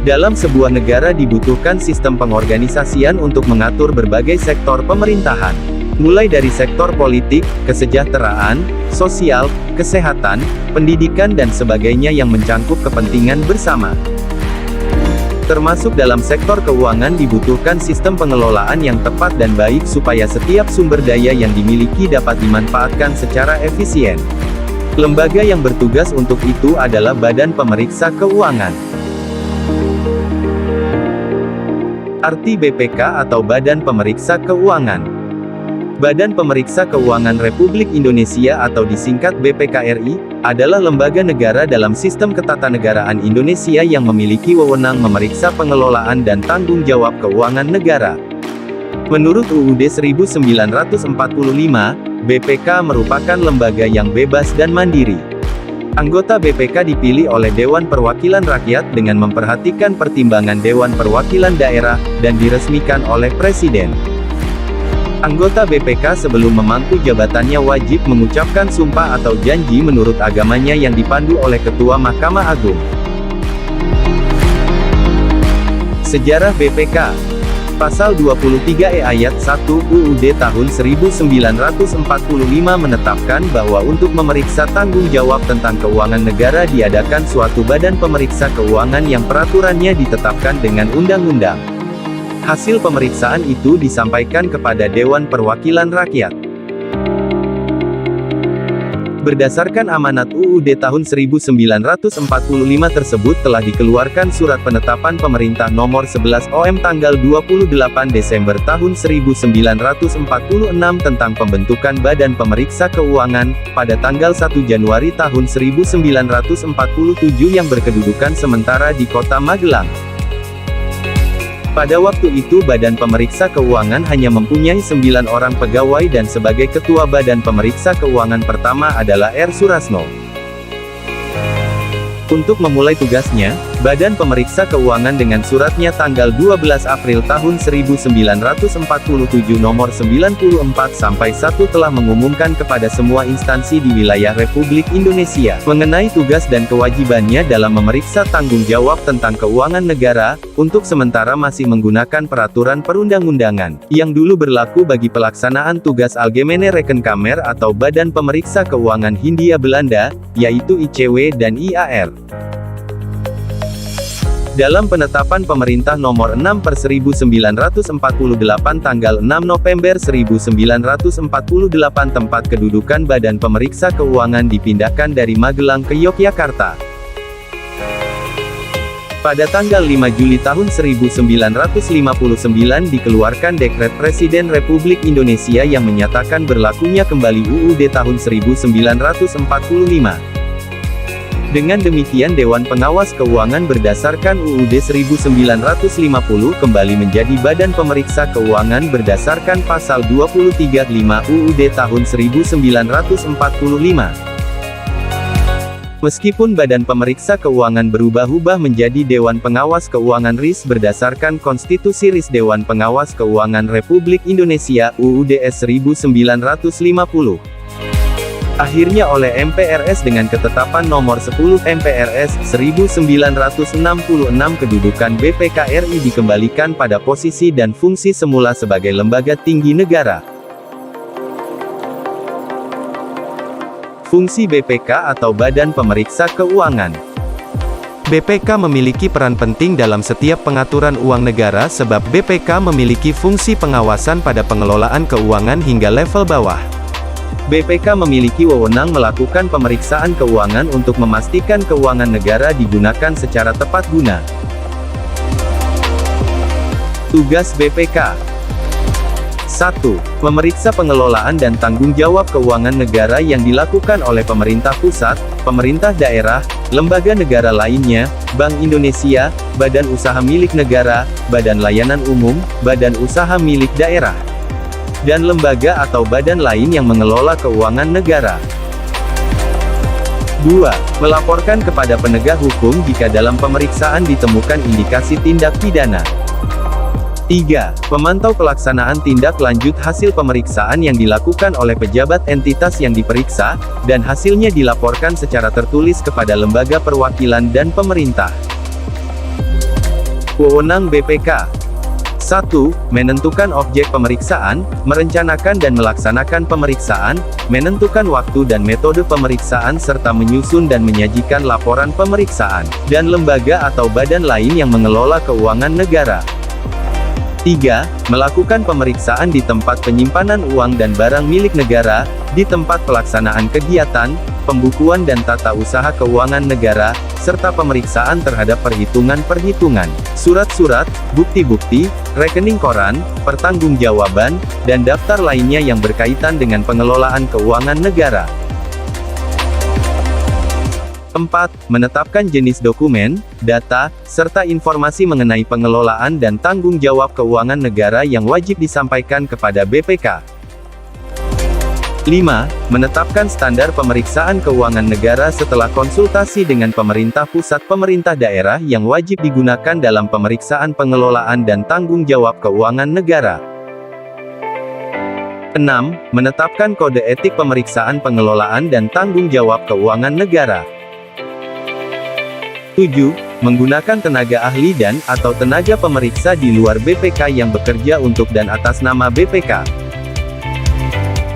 Dalam sebuah negara dibutuhkan sistem pengorganisasian untuk mengatur berbagai sektor pemerintahan. Mulai dari sektor politik, kesejahteraan, sosial, kesehatan, pendidikan dan sebagainya yang mencangkup kepentingan bersama. Termasuk dalam sektor keuangan dibutuhkan sistem pengelolaan yang tepat dan baik supaya setiap sumber daya yang dimiliki dapat dimanfaatkan secara efisien. Lembaga yang bertugas untuk itu adalah Badan Pemeriksa Keuangan. Arti BPK atau Badan Pemeriksa Keuangan. Badan Pemeriksa Keuangan Republik Indonesia atau disingkat BPK-RI, adalah lembaga negara dalam sistem ketatanegaraan Indonesia yang memiliki wewenang memeriksa pengelolaan dan tanggung jawab keuangan negara. Menurut UUD 1945, BPK merupakan lembaga yang bebas dan mandiri. Anggota BPK dipilih oleh Dewan Perwakilan Rakyat dengan memperhatikan pertimbangan Dewan Perwakilan Daerah, dan diresmikan oleh Presiden. Anggota BPK sebelum memangku jabatannya wajib mengucapkan sumpah atau janji menurut agamanya yang dipandu oleh Ketua Mahkamah Agung. Sejarah BPK. Pasal 23E ayat 1 UUD tahun 1945 menetapkan bahwa untuk memeriksa tanggung jawab tentang keuangan negara diadakan suatu badan pemeriksa keuangan yang peraturannya ditetapkan dengan undang-undang. Hasil pemeriksaan itu disampaikan kepada Dewan Perwakilan Rakyat. Berdasarkan amanat UUD tahun 1945 tersebut telah dikeluarkan Surat Penetapan Pemerintah Nomor 11 OM tanggal 28 Desember tahun 1946 tentang pembentukan Badan Pemeriksa Keuangan, pada tanggal 1 Januari tahun 1947 yang berkedudukan sementara di Kota Magelang. Pada waktu itu Badan Pemeriksa Keuangan hanya mempunyai 9 orang pegawai dan sebagai Ketua Badan Pemeriksa Keuangan pertama adalah R. Surasno. Untuk memulai tugasnya, Badan Pemeriksa Keuangan dengan suratnya tanggal 12 April tahun 1947 nomor 94-1 telah mengumumkan kepada semua instansi di wilayah Republik Indonesia, mengenai tugas dan kewajibannya dalam memeriksa tanggung jawab tentang keuangan negara, untuk sementara masih menggunakan peraturan perundang-undangan, yang dulu berlaku bagi pelaksanaan tugas Algemene Rekenkamer atau Badan Pemeriksa Keuangan Hindia Belanda, yaitu ICW dan IAR. Dalam penetapan Pemerintah Nomor 6/1948 tanggal 6 November 1948 tempat kedudukan Badan Pemeriksa Keuangan dipindahkan dari Magelang ke Yogyakarta. Pada tanggal 5 Juli tahun 1959 dikeluarkan Dekret Presiden Republik Indonesia yang menyatakan berlakunya kembali UUD tahun 1945. Dengan demikian Dewan Pengawas Keuangan berdasarkan UUD 1950 kembali menjadi Badan Pemeriksa Keuangan berdasarkan Pasal 23(5) UUD tahun 1945. Meskipun Badan Pemeriksa Keuangan berubah-ubah menjadi Dewan Pengawas Keuangan RIS berdasarkan Konstitusi RIS Dewan Pengawas Keuangan Republik Indonesia UUD 1950. Akhirnya oleh MPRS dengan ketetapan nomor 10 MPRS 1966 kedudukan BPK-RI dikembalikan pada posisi dan fungsi semula sebagai lembaga tinggi negara. Fungsi BPK atau Badan Pemeriksa Keuangan. BPK memiliki peran penting dalam setiap pengaturan uang negara sebab BPK memiliki fungsi pengawasan pada pengelolaan keuangan hingga level bawah. BPK memiliki wewenang melakukan pemeriksaan keuangan untuk memastikan keuangan negara digunakan secara tepat guna. Tugas BPK 1. Memeriksa pengelolaan dan tanggung jawab keuangan negara yang dilakukan oleh pemerintah pusat, pemerintah daerah, lembaga negara lainnya, Bank Indonesia, badan usaha milik negara, badan layanan umum, badan usaha milik daerah, dan lembaga atau badan lain yang mengelola keuangan negara. 2. Melaporkan kepada penegak hukum jika dalam pemeriksaan ditemukan indikasi tindak pidana. 3. Memantau pelaksanaan tindak lanjut hasil pemeriksaan yang dilakukan oleh pejabat entitas yang diperiksa, dan hasilnya dilaporkan secara tertulis kepada lembaga perwakilan dan pemerintah. Wewenang BPK. 1. Menentukan objek pemeriksaan, merencanakan dan melaksanakan pemeriksaan, menentukan waktu dan metode pemeriksaan serta menyusun dan menyajikan laporan pemeriksaan, dan lembaga atau badan lain yang mengelola keuangan negara. 3. Melakukan pemeriksaan di tempat penyimpanan uang dan barang milik negara, di tempat pelaksanaan kegiatan, pembukuan dan tata usaha keuangan negara, serta pemeriksaan terhadap perhitungan-perhitungan, surat-surat, bukti-bukti, rekening koran, pertanggungjawaban, dan daftar lainnya yang berkaitan dengan pengelolaan keuangan negara. 4. Menetapkan jenis dokumen, data, serta informasi mengenai pengelolaan dan tanggung jawab keuangan negara yang wajib disampaikan kepada BPK. 5. Menetapkan standar pemeriksaan keuangan negara setelah konsultasi dengan pemerintah pusat pemerintah daerah yang wajib digunakan dalam pemeriksaan pengelolaan dan tanggung jawab keuangan negara. 6. Menetapkan kode etik pemeriksaan pengelolaan dan tanggung jawab keuangan negara. 7. Menggunakan tenaga ahli dan/atau tenaga pemeriksa di luar BPK yang bekerja untuk dan atas nama BPK.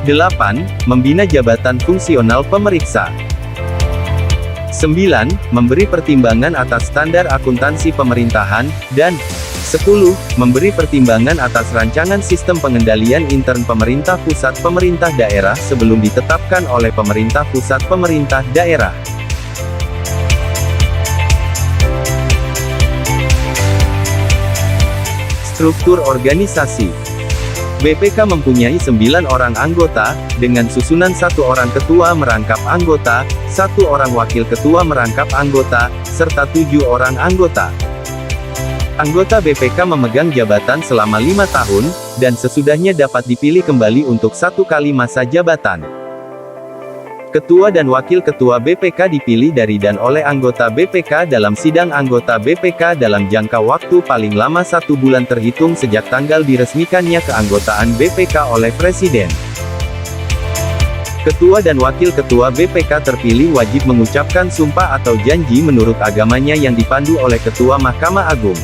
8. Membina jabatan fungsional pemeriksa. 9. Memberi pertimbangan atas standar akuntansi pemerintahan, dan 10. Memberi pertimbangan atas rancangan sistem pengendalian intern pemerintah pusat pemerintah daerah sebelum ditetapkan oleh pemerintah pusat pemerintah daerah. Struktur organisasi. BPK mempunyai 9 orang anggota, dengan susunan 1 orang ketua merangkap anggota, 1 orang wakil ketua merangkap anggota, serta 7 orang anggota. Anggota BPK memegang jabatan selama 5 tahun, dan sesudahnya dapat dipilih kembali untuk 1 kali masa jabatan. Ketua dan Wakil Ketua BPK dipilih dari dan oleh anggota BPK dalam sidang anggota BPK dalam jangka waktu paling lama 1 bulan terhitung sejak tanggal diresmikannya keanggotaan BPK oleh Presiden. Ketua dan Wakil Ketua BPK terpilih wajib mengucapkan sumpah atau janji menurut agamanya yang dipandu oleh Ketua Mahkamah Agung.